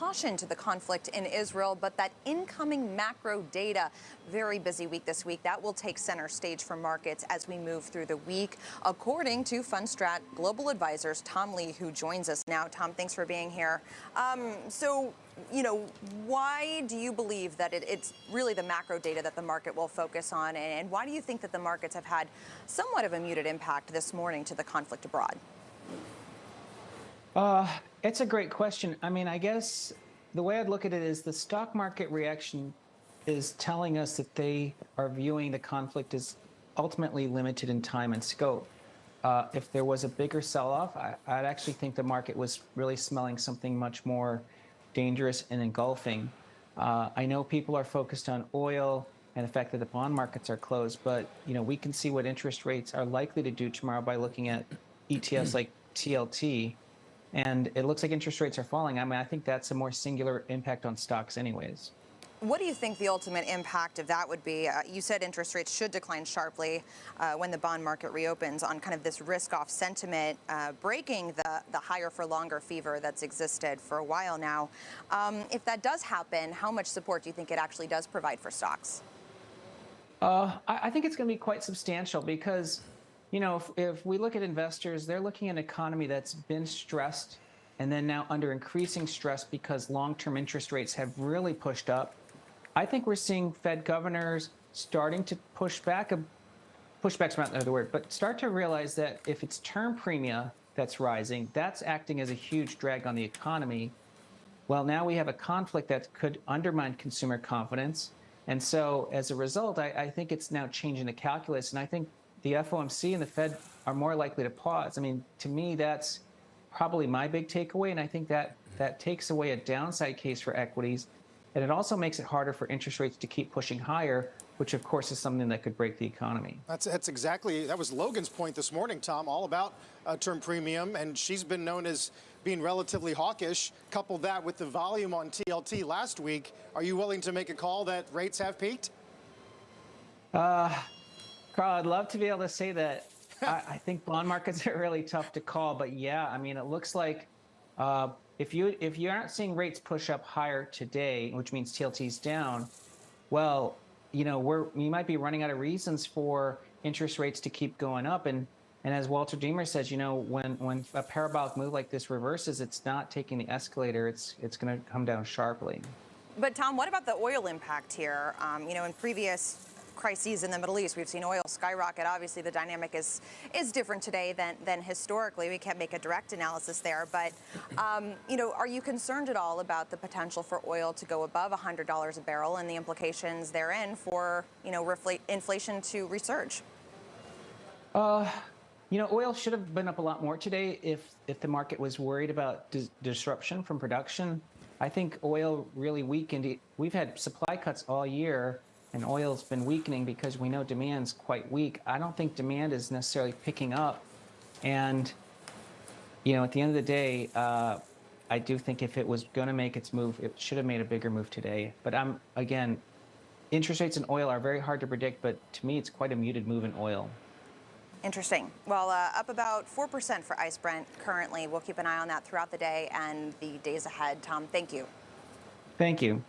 caution to the conflict in Israel, but that incoming macro data, very busy week this week, that will take center stage for markets as we move through the week, according to Fundstrat Global Advisors Tom Lee, who joins us now. Tom, thanks for being here. Why do you believe that it's really the macro data that the market will focus on, and why do you think that the markets have had somewhat of a muted impact this morning to the conflict abroad? It's a great question. I mean, I guess the way I'd look at it is the stock market reaction is telling us that they are viewing the conflict as ultimately limited in time and scope. If there was a bigger sell-off, I'd actually think the market was really smelling something much more dangerous and engulfing. I know people are focused on oil and the fact that the bond markets are closed, but we can see what interest rates are likely to do tomorrow by looking at ETFs like TLT. And it looks like interest rates are falling. I mean, I think that's a more singular impact on stocks anyways. What do you think the ultimate impact of that would be? You said interest rates should decline sharply when the bond market reopens on kind of this risk-off sentiment, breaking the higher for longer fever that's existed for a while now. If that does happen, how much support do you think it actually does provide for stocks? I think it's going to be quite substantial because if we look at investors, they're looking at an economy that's been stressed and then now under increasing stress because long-term interest rates have really pushed up. I think we're seeing Fed governors starting to push back. Pushback's not the word, but start to realize that if it's term premia that's rising, that's acting as a huge drag on the economy. Well, now we have a conflict that could undermine consumer confidence. And so as a result, I think it's now changing the calculus. And I think the FOMC and the Fed are more likely to pause. I mean, to me, that's probably my big takeaway. And I think that takes away a downside case for equities. And it also makes it harder for interest rates to keep pushing higher, which, of course, is something that could break the economy. That was Logan's point this morning, Tom, all about term premium. And she's been known as being relatively hawkish. Couple that with the volume on TLT last week. Are you willing to make a call that rates have peaked? Carl, I'd love to be able to say that. I think bond markets are really tough to call, but yeah, I mean, it looks like if you aren't seeing rates push up higher today, which means TLT's down, well, we might be running out of reasons for interest rates to keep going up. And as Walter Deemer says, when a parabolic move like this reverses, it's not taking the escalator; it's going to come down sharply. But Tom, what about the oil impact here? In previous crises in the Middle East, we've seen oil skyrocket. Obviously, the dynamic is different today than historically. We can't make a direct analysis there, but are you concerned at all about the potential for oil to go above $100 a barrel and the implications therein for inflation to resurge? Oil should have been up a lot more today if the market was worried about disruption from production. I think oil really weakened. We've had supply cuts all year, and oil's been weakening because we know demand's quite weak. I don't think demand is necessarily picking up. And, at the end of the day, I do think if it was going to make its move, it should have made a bigger move today. But again, interest rates in oil are very hard to predict, but to me, it's quite a muted move in oil. Interesting. Well, up about 4% for ICE Brent currently. We'll keep an eye on that throughout the day and the days ahead. Tom, thank you. Thank you.